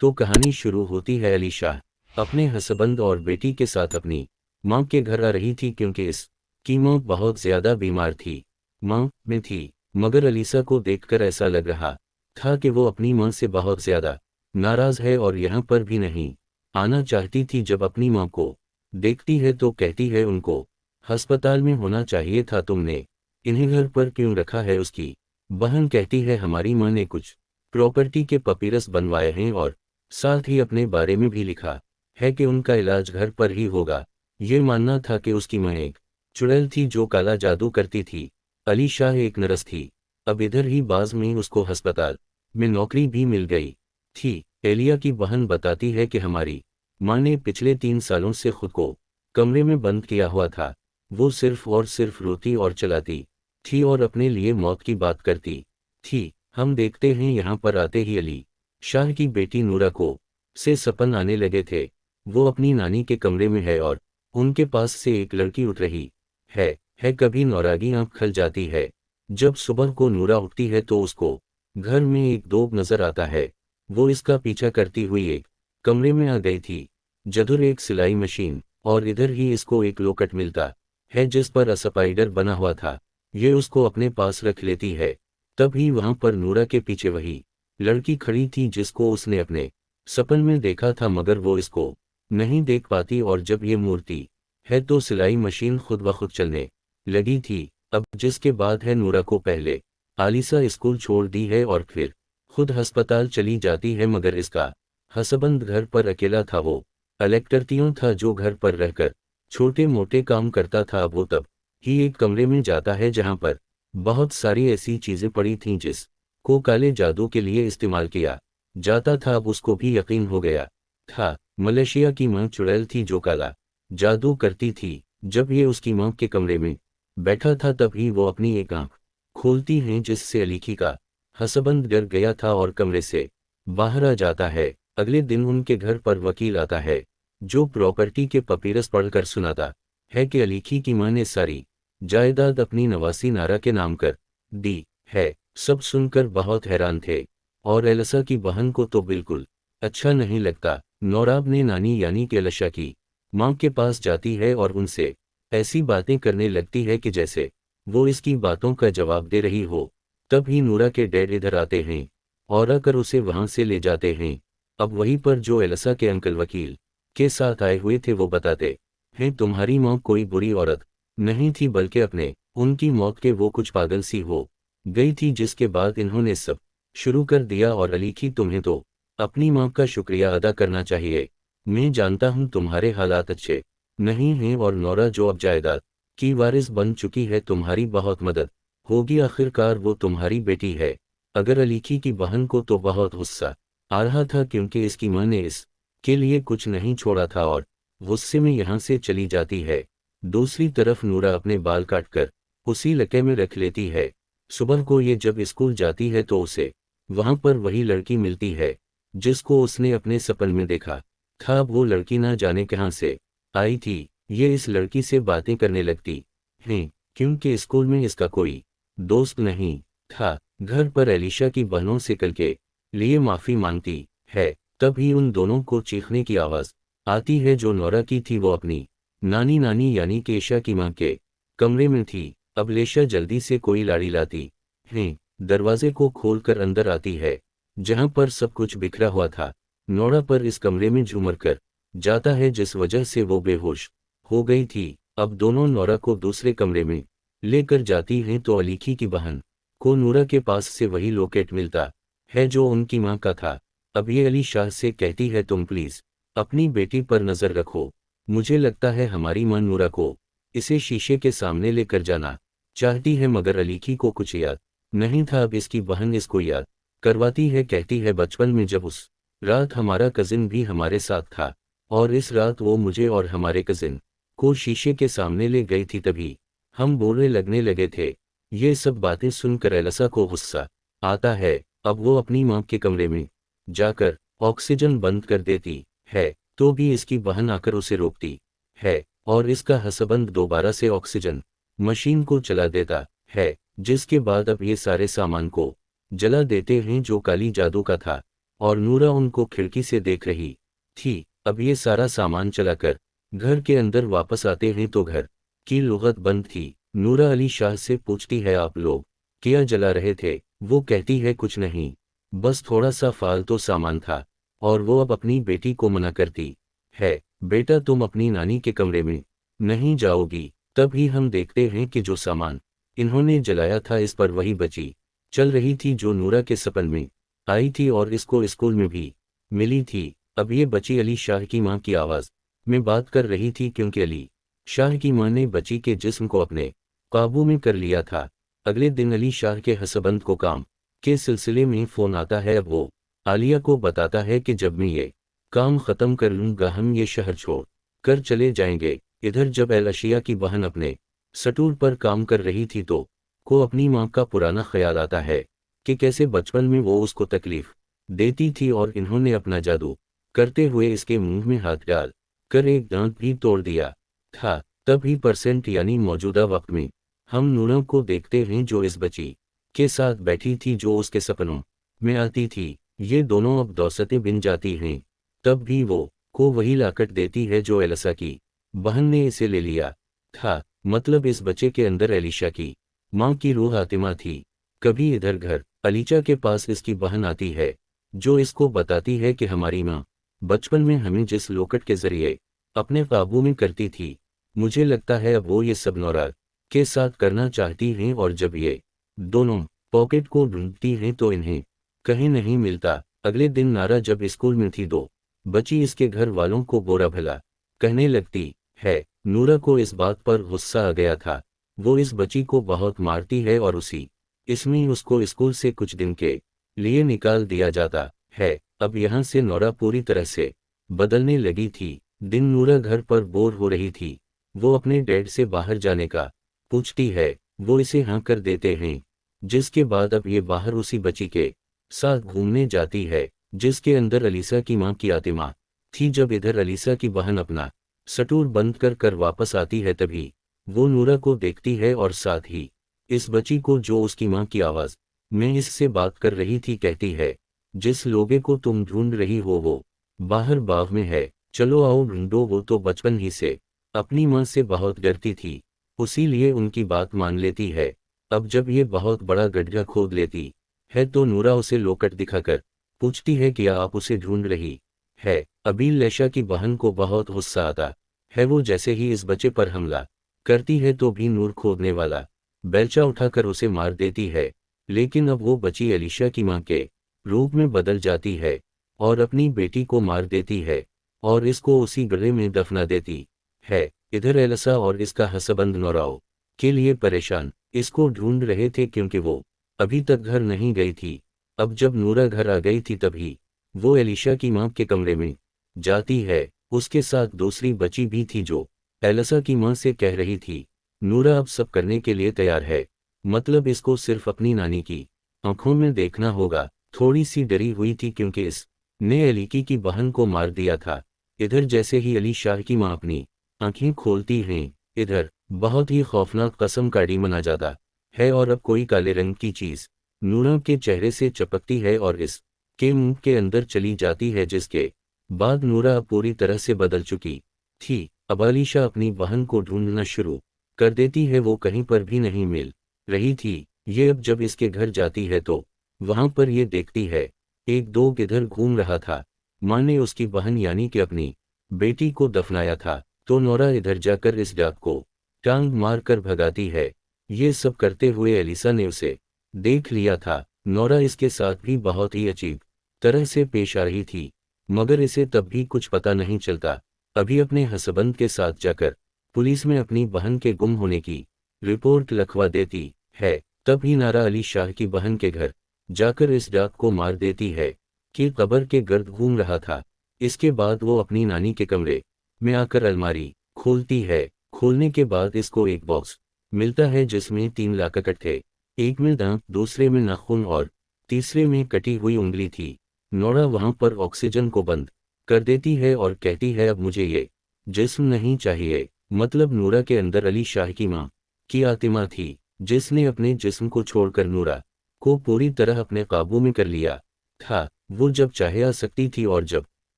तो कहानी शुरू होती है। अलीशा अपने हस्बैंड और बेटी के साथ अपनी माँ के घर आ रही थी क्योंकि इसकी माँ बहुत ज्यादा बीमार थी। माँ में थी, मगर अलीशा को देखकर ऐसा लग रहा था कि वो अपनी माँ से बहुत ज्यादा नाराज है और यहाँ पर भी नहीं आना चाहती थी। जब अपनी माँ को देखती है तो कहती है उनको अस्पताल में होना चाहिए था, तुमने इन्हें घर पर क्यों रखा है। उसकी बहन कहती है हमारी माँ ने कुछ प्रॉपर्टी के पपीरस बनवाए हैं और साथ ही अपने बारे में भी लिखा है कि उनका इलाज घर पर ही होगा। ये मानना था कि उसकी माँ एक चुड़ैल थी जो काला जादू करती थी। अली शाह एक नर्स थी। अब इधर ही बाज में उसको अस्पताल में नौकरी भी मिल गई थी। एलिया की बहन बताती है कि हमारी माँ ने पिछले 3 सालों से खुद को कमरे में बंद किया हुआ था। वो सिर्फ और सिर्फ रोती और चलाती थी और अपने लिए मौत की बात करती थी। हम देखते हैं यहाँ पर आते ही अली शाह की बेटी नूरा को से सपन आने लगे थे। वो अपनी नानी के कमरे में है और उनके पास से एक लड़की उठ रही है। कभी नौरा की आंख खल जाती है। जब सुबह को नूरा उठती है तो उसको घर में एक दोग नजर आता है। वो इसका पीछा करती हुई एक कमरे में आ गई थी जधुर एक सिलाई मशीन, और इधर ही इसको एक लोकट मिलता है जिस पर स्पाइडर बना हुआ था। ये उसको अपने पास रख लेती है। तभी वहां पर नूरा के पीछे वही लड़की खड़ी थी जिसको उसने अपने सपन में देखा था, मगर वो इसको नहीं देख पाती। और जब ये मूर्ति है तो सिलाई मशीन खुद ब खुद चलने लगी थी। अब जिसके बाद है नूरा को पहले आलिसा स्कूल छोड़ दी है और फिर खुद अस्पताल चली जाती है, मगर इसका हस्बैंड घर पर अकेला था। वो इलेक्ट्रिशियन था जो घर पर रहकर छोटे मोटे काम करता था। वो तब ही एक कमरे में जाता है जहां पर बहुत सारी ऐसी चीजें पड़ी थीं जिस को काले जादू के लिए इस्तेमाल किया जाता था। अब उसको भी यकीन हो गया था मलेशिया की माँ चुड़ैल थी जो काला जादू करती थी। जब ये उसकी माँ के कमरे में बैठा था तभी वो अपनी एक आंख खोलती हैं जिससे अलीखी का हस्बैंड डर गया था और कमरे से बाहर आ जाता है। अगले दिन उनके घर पर वकील आता है जो प्रॉपर्टी के पपीरस पढ़कर सुनाता है कि अलीखी की माँ ने सारी जायदाद अपनी नवासी नारा के नाम कर दी है। सब सुनकर बहुत हैरान थे और एलसा की बहन को तो बिल्कुल अच्छा नहीं लगता। नौरा अपने नानी यानी कि एलशा की माँ के पास जाती है और उनसे ऐसी बातें करने लगती है कि जैसे वो इसकी बातों का जवाब दे रही हो। तब ही नूरा के डैड इधर आते हैं और आकर उसे वहां से ले जाते हैं। अब वहीं पर जो एलसा के अंकल वकील के साथ आए हुए थे वो बताते हैं तुम्हारी माँ कोई बुरी औरत नहीं थी, बल्कि अपने उनकी मौत के वो कुछ पागल सी हो गई थी, जिसके बाद इन्होंने सब शुरू कर दिया। और अलीखी तुम्हें तो अपनी माँ का शुक्रिया अदा करना चाहिए। मैं जानता हूँ तुम्हारे हालात अच्छे नहीं हैं और नौरा जो अब जायदाद की वारिस बन चुकी है तुम्हारी बहुत मदद होगी। आखिरकार वो तुम्हारी बेटी है। अगर अलीखी की बहन को तो बहुत गुस्सा आ रहा था क्योंकि इसकी माँ ने इस के लिए कुछ नहीं छोड़ा था और गुस्से में यहाँ से चली जाती है। दूसरी तरफ नूरा अपने बाल काटकर उसी लके में रख लेती है। सुबह को ये जब स्कूल जाती है तो उसे वहां पर वही लड़की मिलती है जिसको उसने अपने सपन में देखा था। वो लड़की ना जाने कहां से आई थी। ये इस लड़की से बातें करने लगती हैं क्योंकि स्कूल में इसका कोई दोस्त नहीं था। घर पर एलिशा की बहनों से कल के लिए माफी मांगती है। तभी उन दोनों को चीखने की आवाज आती है जो नौरा की थी। वो अपनी नानी यानी कि ईशा की माँ के कमरे में थी। अब लेशा जल्दी से कोई लाड़ी लाती है, दरवाजे को खोलकर अंदर आती है जहां पर सब कुछ बिखरा हुआ था। नौरा पर इस कमरे में झूमर कर जाता है जिस वजह से वो बेहोश हो गई थी। अब दोनों नौरा को दूसरे कमरे में लेकर जाती हैं तो अलीखी की बहन को नूरा के पास से वही लॉकेट मिलता है जो उनकी माँ का था। अब ये अली शाह से कहती है तुम प्लीज अपनी बेटी पर नजर रखो। मुझे लगता है हमारी माँ नूरा को इसे शीशे के सामने लेकर जाना चाहती है, मगर अलीखी को कुछ याद नहीं था। अब इसकी बहन इसको याद करवाती है, कहती है बचपन में जब उस रात हमारा कजिन भी हमारे साथ था और इस रात वो मुझे और हमारे कजिन को शीशे के सामने ले गई थी, तभी हम बोलने लगने लगे थे। ये सब बातें सुनकर एलसा को गुस्सा आता है। अब वो अपनी माँ के कमरे में जाकर ऑक्सीजन बंद कर देती है तो भी इसकी बहन आकर उसे रोकती है और इसका हस्बैंड दोबारा से ऑक्सीजन मशीन को चला देता है, जिसके बाद अब ये सारे सामान को जला देते हैं जो काली जादू का था। और नूरा उनको खिड़की से देख रही थी। अब ये सारा सामान चलाकर घर के अंदर वापस आते हैं तो घर की लुगत बंद थी। नूरा अली शाह से पूछती है, आप लोग क्या जला रहे थे? वो कहती है, कुछ नहीं, बस थोड़ा सा फालतू सामान था। और वो अब अपनी बेटी को मना करती है, बेटा तुम अपनी नानी के कमरे में नहीं जाओगी। तभी हम देखते हैं कि जो सामान इन्होंने जलाया था इस पर वही बची चल रही थी जो नूरा के सपन में आई थी और इसको स्कूल में भी मिली थी। अब ये बची अली शाह की मां की आवाज में बात कर रही थी, क्योंकि अली शाह की मां ने बची के जिस्म को अपने काबू में कर लिया था। अगले दिन अली शाह के हसबंद को काम के सिलसिले में फोन आता है। अब वो आलिया को बताता है कि जब मैं ये काम खत्म कर लूंगा हम ये शहर छोड़ कर चले जाएंगे। इधर जब एल अशिया की बहन अपने सटूर पर काम कर रही थी तो को अपनी मां का पुराना ख्याल आता है कि कैसे बचपन में वो उसको तकलीफ देती थी और इन्होंने अपना जादू करते हुए इसके मुंह में हाथ डाल कर एक दांत भी तोड़ दिया था। तभी परसेंट यानी मौजूदा वक्त में हम नूरा को देखते हैं जो इस बच्ची के साथ बैठी थी जो उसके सपनों में आती थी। ये दोनों अब दौसतें बिन जाती हैं। तब भी वो को वही लाकट देती है जो एलिसा की बहन ने इसे ले लिया था। मतलब इस बच्चे के अंदर एलिशा की मां की रूह आतिमा थी। कभी इधर घर अलीचा के पास इसकी बहन आती है जो इसको बताती है कि हमारी मां बचपन में हमें जिस लोकट के जरिए अपने काबू में करती थी, मुझे लगता है अब वो ये सब नौरा के साथ करना चाहती हैं। और जब ये दोनों पॉकेट को ढूंढती हैं तो इन्हें कहीं नहीं मिलता। अगले दिन नारा जब स्कूल में थी दो बची इसके घर वालों को बुरा भला कहने लगती है। नूरा को इस बात पर गुस्सा आ गया था। वो इस बच्ची को बहुत मारती है और उसी इसमें उसको स्कूल से कुछ दिन के लिए निकाल दिया जाता है। अब यहाँ से नौरा पूरी तरह से बदलने लगी थी। दिन नूरा घर पर बोर हो रही थी। वो अपने डैड से बाहर जाने का पूछती है, वो इसे हाँ कर देते हैं। जिसके बाद अब ये बाहर उसी बच्ची के साथ घूमने जाती है जिसके अंदर अलीसा की मां की आतिमा थी। जब इधर अलीसा की बहन अपना सटूर बंद कर कर वापस आती है तभी वो नूरा को देखती है और साथ ही इस बच्ची को जो उसकी मां की आवाज में इससे बात कर रही थी कहती है, जिस लोगे को तुम ढूंढ रही हो वो बाहर बाग में है, चलो आओ ढूंढो। वो तो बचपन ही से अपनी मां से बहुत डरती थी, उसीलिए उनकी बात मान लेती है। अब जब ये बहुत बड़ा गड्ढा खोद लेती है तो नूरा उसे लोकट दिखाकर पूछती है कि आप उसे ढूंढ रही है। अबील लेशा की बहन को बहुत गुस्सा आता है। वो जैसे ही इस बच्चे पर हमला करती है तो भी नूर खोदने वाला बेलचा उठाकर उसे मार देती है। लेकिन अब वो बची अलीशा की मां के रूप में बदल जाती है और अपनी बेटी को मार देती है और इसको उसी गड्ढे में दफना देती है। इधर एलिसा और इसका हसबंद नौराओ के लिए परेशान इसको ढूंढ रहे थे क्योंकि वो अभी तक घर नहीं गई थी। अब जब नूरा घर आ गई थी तभी वो एलिशा की मां के कमरे में जाती है। उसके साथ दूसरी बच्ची भी थी जो एलिसा की मां से कह रही थी, नूरा अब सब करने के लिए तैयार है, मतलब इसको सिर्फ अपनी नानी की आंखों में देखना होगा। थोड़ी सी डरी हुई थी क्योंकि इस ने अलीकी की बहन को मार दिया था। इधर जैसे ही अली शाह की मां अपनी आंखें खोलती हैं, इधर बहुत ही खौफनाक कसम काड़ी मना जाता है और अब कोई काले रंग की चीज नूरा के चेहरे से चपकती है और इस के मुंह के अंदर चली जाती है, जिसके बाद नूरा पूरी तरह से बदल चुकी थी। अब अली शाह अपनी बहन को ढूंढना शुरू कर देती है। वो कहीं पर भी नहीं मिल रही थी। ये अब जब इसके घर जाती है तो वहां पर ये देखती है एक डॉग इधर घूम रहा था। मां ने उसकी बहन यानी कि अपनी बेटी को दफनाया था तो नौरा इधर जाकर इस डाक को टांग मार कर भगाती है। ये सब करते हुए एलिसा ने उसे देख लिया था। नौरा इसके साथ भी बहुत ही अजीब तरह से पेश आ रही थी, मगर इसे तब भी कुछ पता नहीं चलता। अभी अपने हसबंद के साथ जाकर पुलिस में अपनी बहन के गुम होने की रिपोर्ट लिखवा देती है। तभी नारा अली शाह की बहन के घर जाकर इस डाक को मार देती है कि कब्र के गर्द घूम रहा था। इसके बाद वो अपनी नानी के कमरे में आकर अलमारी खोलती है। खोलने के बाद इसको एक बॉक्स मिलता है जिसमें 3 लाकट थे। एक में दांत, दूसरे में नाखून और तीसरे में कटी हुई उंगली थी। नौरा वहां पर ऑक्सीजन को बंद कर देती है और कहती है, अब मुझे ये जिस्म नहीं चाहिए। मतलब नूरा के अंदर अली शाह की मां की आतिमा थी जिसने अपने जिस्म को छोड़कर नूरा को पूरी तरह अपने काबू में कर लिया था। वो जब चाहे आ सकती थी और जब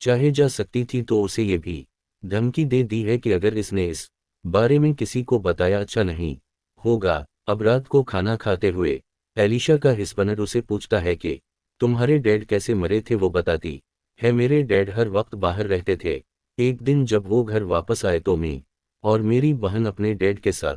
चाहे जा सकती थी, तो उसे ये भी धमकी दे दी है कि अगर इसने इस बारे में किसी को बताया अच्छा नहीं होगा। अब रात को खाना खाते हुए एलिशा का हिस्बैंड उसे पूछता है कि तुम्हारे डैड कैसे मरे थे। वो बताती है मेरे डैड हर वक्त बाहर रहते थे। एक दिन जब वो घर वापस आए तो मैं और मेरी बहन अपने डैड के साथ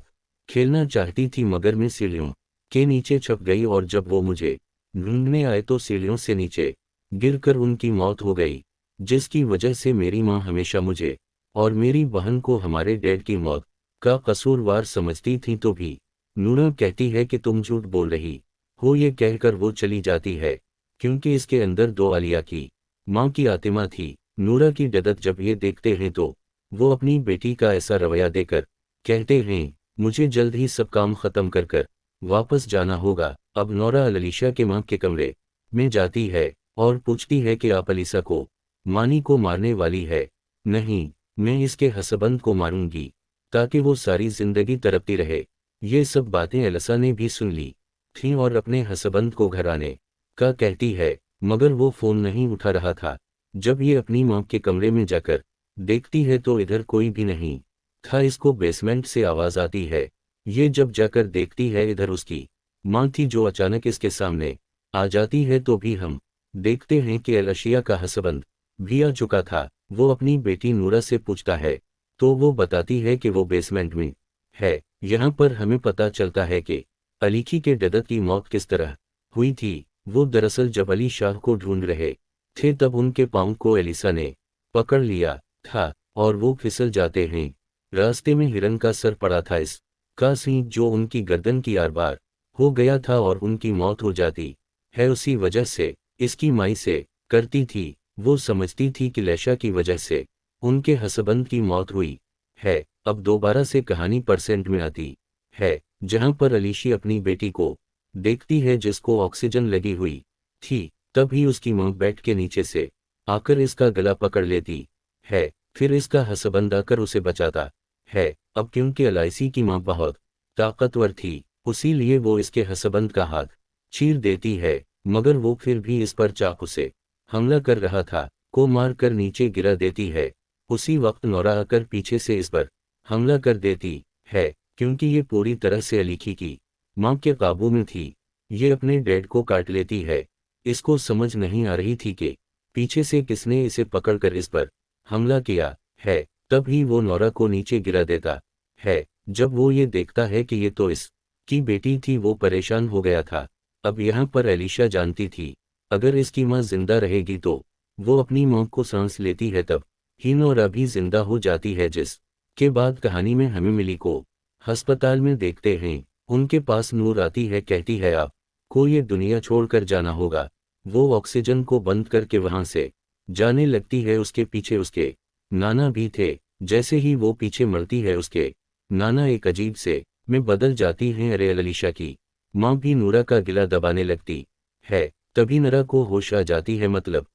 खेलना चाहती थी, मगर मैं सीढ़ियों के नीचे छुप गई और जब वो मुझे ढूंढने आए तो सीढ़ियों से नीचे गिरकर उनकी मौत हो गई, जिसकी वजह से मेरी माँ हमेशा मुझे और मेरी बहन को हमारे डैड की मौत का कसूरवार समझती थी। तो भी नूरा कहती है कि तुम झूठ बोल रही हो। ये कहकर वो चली जाती है, क्योंकि इसके अंदर दो आलिया की माँ की आत्मा थी। नूरा की जदत जब ये देखते हैं तो वो अपनी बेटी का ऐसा रवैया देकर कहते हैं मुझे जल्द ही सब काम खत्म कर कर वापस जाना होगा। अब नौरा अलीशा के माँ के कमरे में जाती है और पूछती है कि आप अलीसा को मानी को मारने वाली है। नहीं, मैं इसके हसबंद को मारूंगी ताकि वो सारी जिंदगी तड़पती रहे। ये सब बातें एलिसा ने भी सुन ली थीं और अपने हसबंद को घर आने का कहती है, मगर वो फोन नहीं उठा रहा था। जब ये अपनी माँ के कमरे में जाकर देखती है तो इधर कोई भी नहीं था। इसको बेसमेंट से आवाज आती है। ये जब जाकर देखती है इधर उसकी माँ थी, जो अचानक इसके सामने आ जाती है। तो भी हम देखते हैं कि एलिशा का हसबंद भी आ चुका था। वो अपनी बेटी नूरा से पूछता है तो वो बताती है कि वो बेसमेंट में है। यहाँ पर हमें पता चलता है कि अलीकी के डदत की मौत किस तरह हुई थी। वो दरअसल जब अली शाह को ढूंढ रहे थे तब उनके पाँव को एलिसा ने पकड़ लिया था और वो फिसल जाते हैं। रास्ते में हिरन का सर पड़ा था, इस का सींग जो उनकी गर्दन की आर पार हो गया था और उनकी मौत हो जाती है। उसी वजह से इसकी माई से करती थी। वो समझती थी कि लेशा की वजह से उनके हसबंद की मौत हुई है। अब दोबारा से कहानी परसेंट में आती है, जहां पर अलीशी अपनी बेटी को देखती है जिसको ऑक्सीजन लगी हुई थी। तभी उसकी मां बेड के नीचे से आकर इसका गला पकड़ लेती है। फिर इसका हसबंद आकर उसे बचाता है। अब क्योंकि एलआईसी की मां बहुत ताकतवर थी, उसीलिए वो इसके हसबंद का हाथ चीर देती है, मगर वो फिर भी इस पर चाकू से हमला कर रहा था को मार कर नीचे गिरा देती है। उसी वक्त नौरा आकर पीछे से इस पर हमला कर देती है, क्योंकि ये पूरी तरह से अलीकी की मां के काबू में थी। ये अपने डैड को काट लेती है। इसको समझ नहीं आ रही थी कि पीछे से किसने इसे पकड़कर इस पर हमला किया है। तब ही वो नौरा को नीचे गिरा देता है। जब वो ये देखता है कि ये तो इस की बेटी थी, वो परेशान हो गया था। अब यहाँ पर एलिशा जानती थी अगर इसकी माँ जिंदा रहेगी तो वो अपनी माँ को सांस लेती है, तब ही नौरा भी जिंदा हो जाती है। जिस के बाद कहानी में हमें मिली को अस्पताल में देखते हैं। उनके पास नूर आती है, कहती है आप को ये दुनिया छोड़कर जाना होगा। वो ऑक्सीजन को बंद करके वहां से जाने लगती है। उसके पीछे उसके नाना भी थे। जैसे ही वो पीछे मरती है, उसके नाना एक अजीब से में बदल जाती हैं। अरे अलीशा की माँ भी नूरा का गिला दबाने लगती है। तभी नूरा को होश आ जाती है, मतलब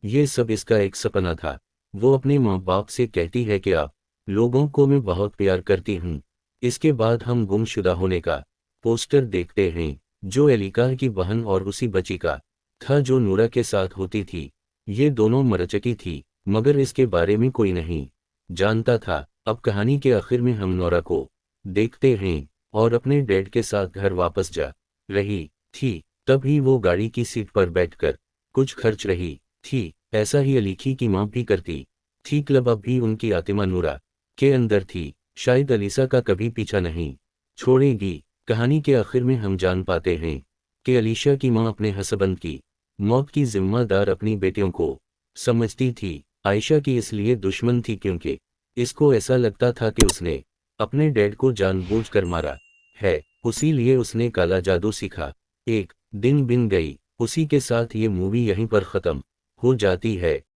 ये सब इसका एक सपना था। वो अपने माँ बाप से कहती है कि आप लोगों को मैं बहुत प्यार करती हूँ। इसके बाद हम गुमशुदा होने का पोस्टर देखते हैं, जो एलिका की बहन और उसी बच्ची का था जो नूरा के साथ होती थी। ये दोनों मर चुकी थी, मगर इसके बारे में कोई नहीं जानता था। अब कहानी के आखिर में हम नौरा को देखते हैं और अपने डैड के साथ घर वापस जा रही थी। तभी वो गाड़ी की सीट पर बैठकर कुछ खर्च रही थी। ऐसा ही अलीकी की मां भी करती थी। क्लब अब भी उनकी आत्मा नूरा के अंदर थी। शायद अलीसा का कभी पीछा नहीं छोड़ेगी। कहानी के आखिर में हम जान पाते हैं कि अलीशा की मां अपने हसबंद की मौत की जिम्मेदार अपनी बेटियों को समझती थी। आयशा की इसलिए दुश्मन थी क्योंकि इसको ऐसा लगता था कि उसने अपने डैड को जानबूझकर मारा है, उसीलिए उसने काला जादू सीखा। एक दिन बिन गई। उसी के साथ ये मूवी यहीं पर खत्म हो जाती है।